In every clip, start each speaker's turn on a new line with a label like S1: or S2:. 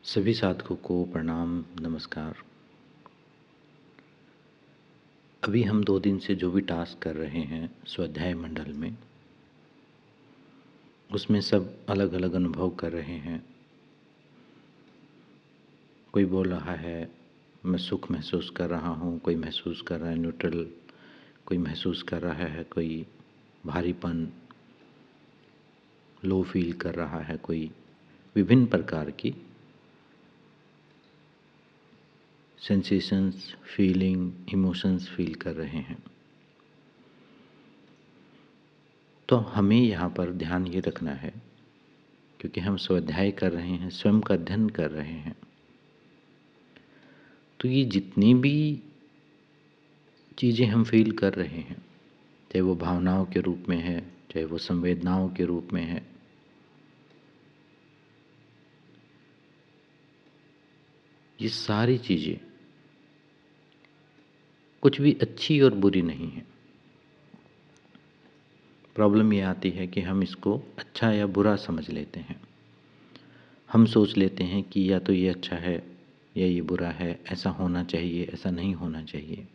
S1: सभी साधकों को प्रणाम, नमस्कार। अभी हम 2 दिन से जो भी टास्क कर रहे हैं स्वाध्याय मंडल में, उसमें सब अलग-अलग अनुभव कर रहे हैं। कोई बोल रहा है मैं सुख महसूस कर रहा हूँ, कोई महसूस कर रहा है न्यूट्रल, कोई महसूस कर रहा है कोई भारीपन, लो फील कर रहा है कोई। विभिन्न प्रकार की सेंसेशंस, फीलिंग, इमोशंस फील कर रहे हैं। तो हमें यहाँ पर ध्यान ये रखना है, क्योंकि हम स्वाध्याय कर रहे हैं, स्वयं का अध्ययन कर रहे हैं, तो ये जितनी भी चीज़ें हम फील कर रहे हैं, चाहे वो भावनाओं के रूप में है, चाहे वो संवेदनाओं के रूप में है, ये सारी चीज़ें कुछ भी अच्छी और बुरी नहीं है। प्रॉब्लम ये आती है कि हम इसको अच्छा या बुरा समझ लेते हैं। हम सोच लेते हैं कि या तो ये अच्छा है या ये बुरा है, ऐसा होना चाहिए, ऐसा नहीं होना चाहिए।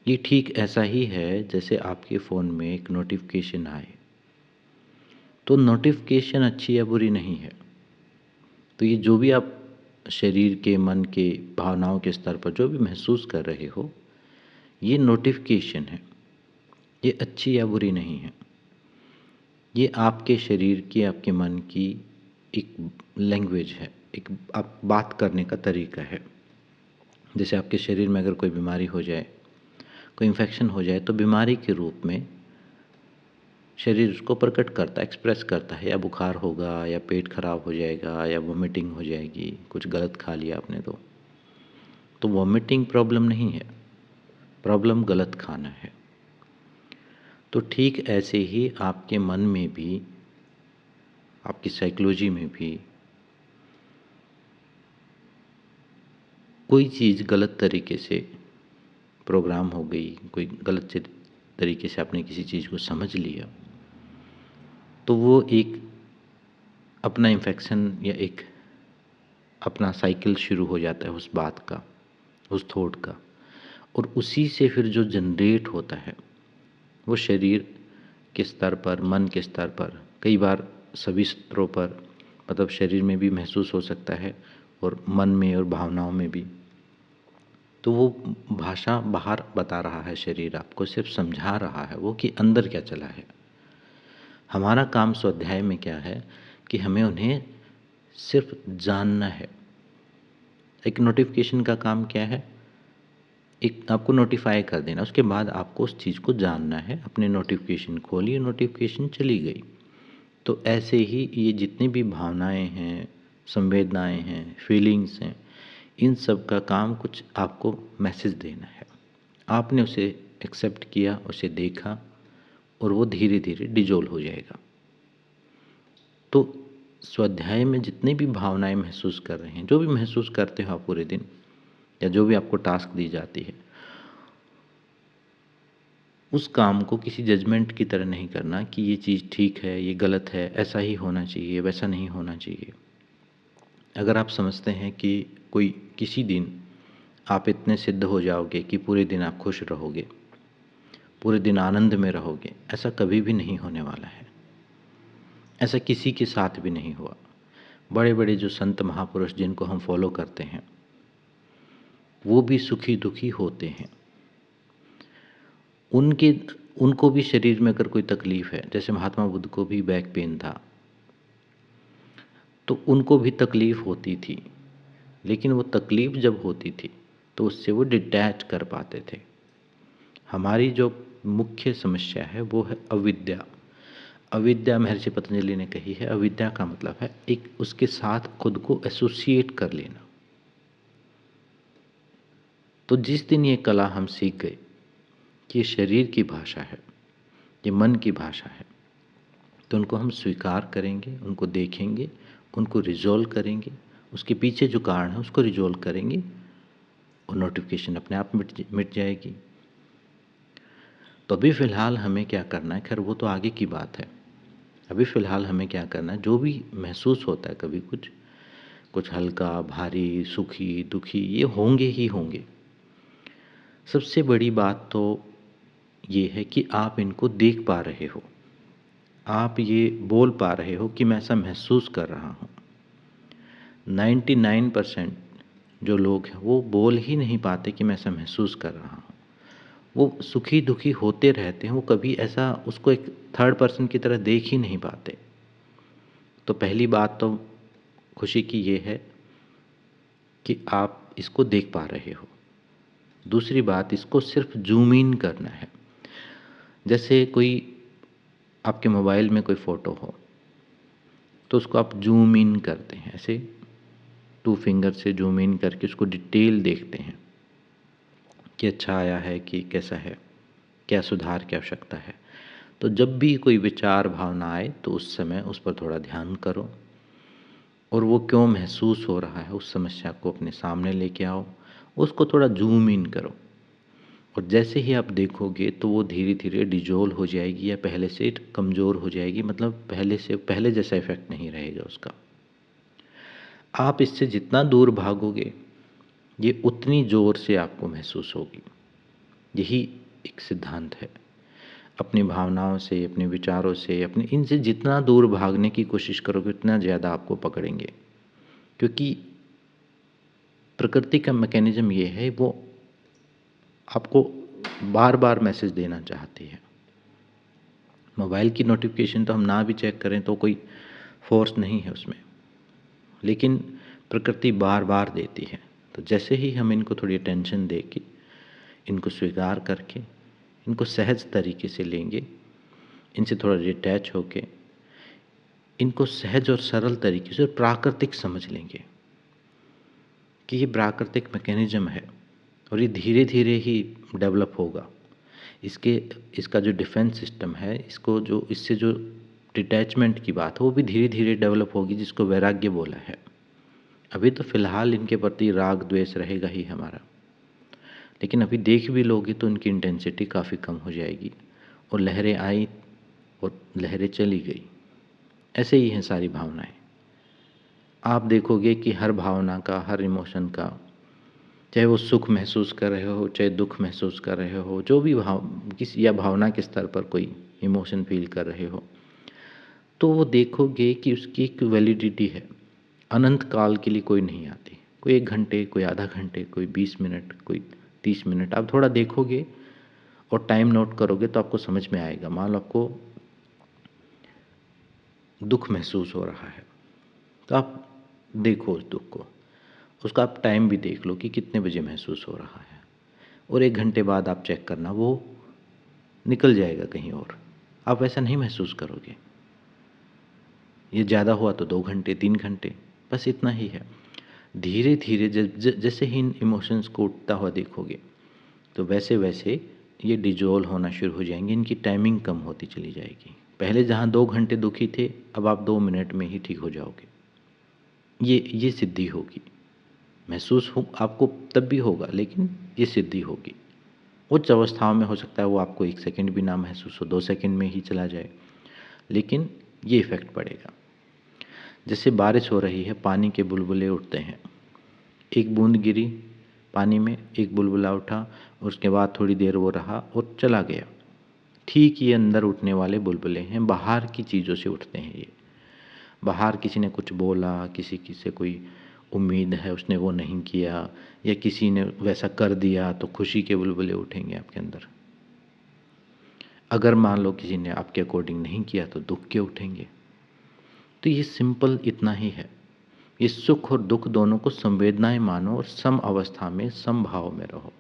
S1: ये ठीक ऐसा ही है जैसे आपके फ़ोन में एक नोटिफ़िकेशन आए, तो नोटिफ़िकेशन अच्छी या बुरी नहीं है। तो ये जो भी आप शरीर के, मन के, भावनाओं के स्तर पर जो भी महसूस कर रहे हो, ये नोटिफ़िकेशन है। ये अच्छी या बुरी नहीं है। ये आपके शरीर की, आपके मन की एक लैंग्वेज है, एक आप बात करने का तरीका है। जैसे आपके शरीर में अगर कोई बीमारी हो जाए, कोई इन्फेक्शन हो जाए, तो बीमारी के रूप में शरीर उसको प्रकट करता है, एक्सप्रेस करता है, या बुखार होगा, या पेट खराब हो जाएगा, या वॉमिटिंग हो जाएगी, कुछ गलत खा लिया आपने तो वॉमिटिंग प्रॉब्लम नहीं है, प्रॉब्लम गलत खाना है। तो ठीक ऐसे ही आपके मन में भी, आपकी साइकोलॉजी में भी कोई चीज़ गलत तरीके से प्रोग्राम हो गई, कोई गलत तरीके से आपने किसी चीज़ को समझ लिया, तो वो एक अपना इन्फेक्शन या एक अपना साइकिल शुरू हो जाता है उस बात का, उस थॉट का, और उसी से फिर जो जनरेट होता है वो शरीर के स्तर पर, मन के स्तर पर, कई बार सभी स्तरों पर, मतलब शरीर में भी महसूस हो सकता है और मन में और भावनाओं में भी। तो वो भाषा बाहर बता रहा है, शरीर आपको सिर्फ समझा रहा है वो कि अंदर क्या चला है। हमारा काम स्वाध्याय में क्या है कि हमें उन्हें सिर्फ जानना है। एक नोटिफिकेशन का काम क्या है? एक आपको नोटिफाई कर देना, उसके बाद आपको उस चीज़ को जानना है। अपने नोटिफिकेशन खोलिए, नोटिफिकेशन चली गई। तो ऐसे ही ये जितनी भी भावनाएं हैं, संवेदनाएं हैं, फीलिंग्स हैं, इन सब का काम कुछ आपको मैसेज देना है। आपने उसे एक्सेप्ट किया, उसे देखा, और वो धीरे धीरे डिजोल्व हो जाएगा। तो स्वाध्याय में जितनी भी भावनाएं महसूस कर रहे हैं, जो भी महसूस करते हो आप पूरे दिन, या जो भी आपको टास्क दी जाती है, उस काम को किसी जजमेंट की तरह नहीं करना कि ये चीज़ ठीक है, ये गलत है, ऐसा ही होना चाहिए, वैसा नहीं होना चाहिए। अगर आप समझते हैं कि कोई किसी दिन आप इतने सिद्ध हो जाओगे कि पूरे दिन आप खुश रहोगे, पूरे दिन आनंद में रहोगे, ऐसा कभी भी नहीं होने वाला है। ऐसा किसी के साथ भी नहीं हुआ। बड़े बड़े जो संत महापुरुष जिनको हम फॉलो करते हैं, वो भी सुखी दुखी होते हैं। उनके उनको भी शरीर में अगर कोई तकलीफ़ है, जैसे महात्मा बुद्ध को भी बैक पेन था, तो उनको भी तकलीफ़ होती थी, लेकिन वो तकलीफ़ जब होती थी तो उससे वो डिटैच कर पाते थे। हमारी जो मुख्य समस्या है वो है अविद्या। अविद्या महर्षि पतंजलि ने कही है, अविद्या का मतलब है एक उसके साथ खुद को एसोसिएट कर लेना। तो जिस दिन ये कला हम सीख गए कि ये शरीर की भाषा है, ये मन की भाषा है, तो उनको हम स्वीकार करेंगे, उनको देखेंगे, उनको रिज़ॉल्व करेंगे, उसके पीछे जो कारण है उसको रिज़ॉल्व करेंगे, और नोटिफिकेशन अपने आप मिट जाएगी। तो अभी फ़िलहाल हमें क्या करना है, खैर वो तो आगे की बात है। अभी फ़िलहाल हमें क्या करना है, जो भी महसूस होता है, कभी कुछ कुछ हल्का, भारी, सुखी, दुखी ये होंगे ही होंगे। सबसे बड़ी बात तो ये है कि आप इनको देख पा रहे हो। आप ये बोल पा रहे हो कि मैं ऐसा महसूस कर रहा हूँ। 99% जो लोग हैं वो बोल ही नहीं पाते कि मैं ऐसा महसूस कर रहा हूँ। वो सुखी दुखी होते रहते हैं, वो कभी ऐसा उसको एक थर्ड पर्सन की तरह देख ही नहीं पाते। तो पहली बात तो खुशी की ये है कि आप इसको देख पा रहे हो। दूसरी बात, इसको सिर्फ ज़ूम इन करना है। जैसे कोई आपके मोबाइल में कोई फ़ोटो हो, तो उसको आप ज़ूम इन करते हैं, ऐसे 2 फिंगर से ज़ूम इन करके उसको डिटेल देखते हैं कि अच्छा आया है कि कैसा है, क्या सुधार की आवश्यकता है। तो जब भी कोई विचार भावना आए तो उस समय उस पर थोड़ा ध्यान करो और वो क्यों महसूस हो रहा है उस समस्या को अपने सामने लेके आओ, उसको थोड़ा ज़ूम इन करो और जैसे ही आप देखोगे तो वो धीरे-धीरे डिज़ोल्व हो जाएगी या पहले से कमज़ोर हो जाएगी, मतलब पहले जैसा इफ़ेक्ट नहीं रहेगा उसका। आप इससे जितना दूर भागोगे, ये उतनी ज़ोर से आपको महसूस होगी। यही एक सिद्धांत है। अपनी भावनाओं से, अपने विचारों से, अपने इनसे जितना दूर भागने की कोशिश करोगे उतना ज़्यादा आपको पकड़ेंगे। क्योंकि प्रकृति का मैकेनिज़्म ये है, वो आपको बार-बार मैसेज देना चाहती है। मोबाइल की नोटिफ़िकेशन तो हम ना भी चेक करें तो कोई फ़ोर्स नहीं है उसमें, लेकिन प्रकृति बार-बार देती है। तो जैसे ही हम इनको थोड़ी अटेंशन दे के, इनको स्वीकार करके, इनको सहज तरीके से लेंगे, इनसे थोड़ा डिटैच होके, इनको सहज और सरल तरीके से और प्राकृतिक समझ लेंगे कि ये प्राकृतिक मैकेनिज़्म है और ये धीरे-धीरे ही डेवलप होगा। इसके इसका जो डिफेंस सिस्टम है, इसको जो इससे जो डिटैचमेंट की बात है, वो भी धीरे-धीरे डेवलप होगी, जिसको वैराग्य बोला है। अभी तो फ़िलहाल इनके प्रति राग द्वेष रहेगा ही हमारा, लेकिन अभी देख भी लोगे तो इनकी इंटेंसिटी काफ़ी कम हो जाएगी और लहरें आई और लहरें चली गई। ऐसे ही हैं सारी भावनाएँ। आप देखोगे कि हर भावना का, हर इमोशन का, चाहे वो सुख महसूस कर रहे हो, चाहे दुःख महसूस कर रहे हो, जो भी किसी या भावना के स्तर पर कोई इमोशन फ़ील कर रहे हो, तो वो देखोगे कि उसकी एक वैलिडिटी है। अनंत काल के लिए कोई नहीं आती। कोई 1 घंटे, कोई आधा घंटे, कोई 20 मिनट, कोई 30 मिनट। आप थोड़ा देखोगे और टाइम नोट करोगे तो आपको समझ में आएगा। मान लो आपको दुःख महसूस हो रहा है, तो आप देखो उस दुःख को। उसका आप टाइम भी देख लो कि कितने बजे महसूस हो रहा है और 1 घंटे बाद आप चेक करना, वो निकल जाएगा कहीं और। आप वैसा नहीं महसूस करोगे। ये ज़्यादा हुआ तो 2 घंटे, 3 घंटे, बस इतना ही है। धीरे-धीरे जैसे ही इन इमोशंस को उठता हुआ देखोगे, तो वैसे-वैसे ये डिज़ोल्व होना शुरू हो जाएँगे, इनकी टाइमिंग कम होती चली जाएगी। पहले जहाँ 2 घंटे दुखी थे, अब आप 2 मिनट में ही ठीक हो जाओगे। ये सिद्धि होगी। महसूस हो आपको तब भी होगा, लेकिन ये सिद्धि होगी। उच्च अवस्थाओं में हो सकता है वो आपको 1 सेकंड भी ना महसूस हो, 2 सेकंड में ही चला जाए, लेकिन ये इफ़ेक्ट पड़ेगा। जैसे बारिश हो रही है, पानी के बुलबुले उठते हैं। एक बूंद गिरी पानी में, एक बुलबुला उठा और उसके बाद थोड़ी देर वो रहा और चला गया। ठीक ये अंदर उठने वाले बुलबुले हैं, बाहर की चीज़ों से उठते हैं ये। बाहर किसी ने कुछ बोला, किसी की से कोई उम्मीद है, उसने वो नहीं किया या किसी ने वैसा कर दिया तो खुशी के बुलबुले उठेंगे आपके अंदर। अगर मान लो किसी ने आपके अकॉर्डिंग नहीं किया तो दुःख के उठेंगे। तो ये सिंपल इतना ही है। ये सुख और दुःख दोनों को संवेदनाएँ मानो और सम अवस्था में, समभाव में रहो।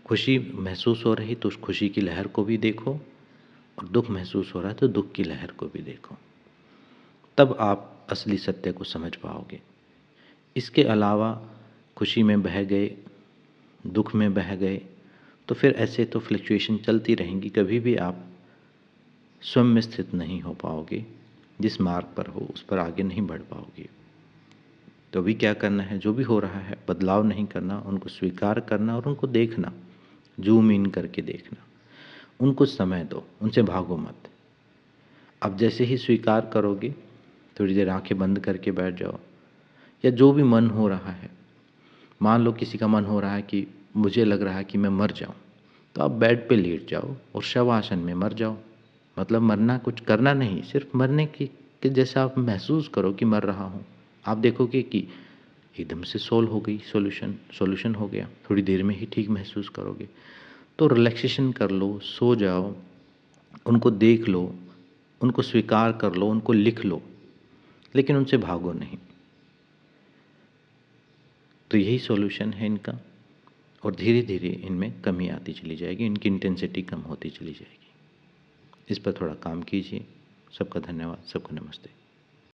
S1: खुशी महसूस हो रही तो उस खुशी की लहर को भी देखो और दुःख महसूस हो रहा है तो दुःख की लहर को भी देखो। तब आप असली सत्य को समझ पाओगे। इसके अलावा खुशी में बह गए, दुःख में बह गए, तो फिर ऐसे तो फ्लक्चुएशन चलती रहेंगी, कभी भी आप स्वयं में स्थित नहीं हो पाओगे। जिस मार्ग पर हो उस पर आगे नहीं बढ़ पाओगे। तो अभी क्या करना है, जो भी हो रहा है बदलाव नहीं करना, उनको स्वीकार करना और उनको देखना, ज़ूम इन करके देखना। उनको समय दो, उनसे भागो मत। अब जैसे ही स्वीकार करोगे थोड़ी देर आंखें बंद करके बैठ जाओ, या जो भी मन हो रहा है। मान लो किसी का मन हो रहा है कि मुझे लग रहा है कि मैं मर जाऊं, तो आप बेड पे लेट जाओ और शवासन में मर जाओ। मतलब मरना, कुछ करना नहीं, सिर्फ मरने की कि जैसा आप महसूस करो कि मर रहा हूँ। आप देखोगे कि एकदम से सोल्व हो गई, सॉल्यूशन हो गया, थोड़ी देर में ही ठीक महसूस करोगे। तो रिलैक्सेशन कर लो, सो जाओ, उनको देख लो, उनको स्वीकार कर लो, उनको लिख लो, लेकिन उनसे भागो नहीं। तो यही सॉल्यूशन है इनका, और धीरे धीरे इनमें कमी आती चली जाएगी, इनकी इंटेंसिटी कम होती चली जाएगी। इस पर थोड़ा काम कीजिए। सबका धन्यवाद, सबको नमस्ते।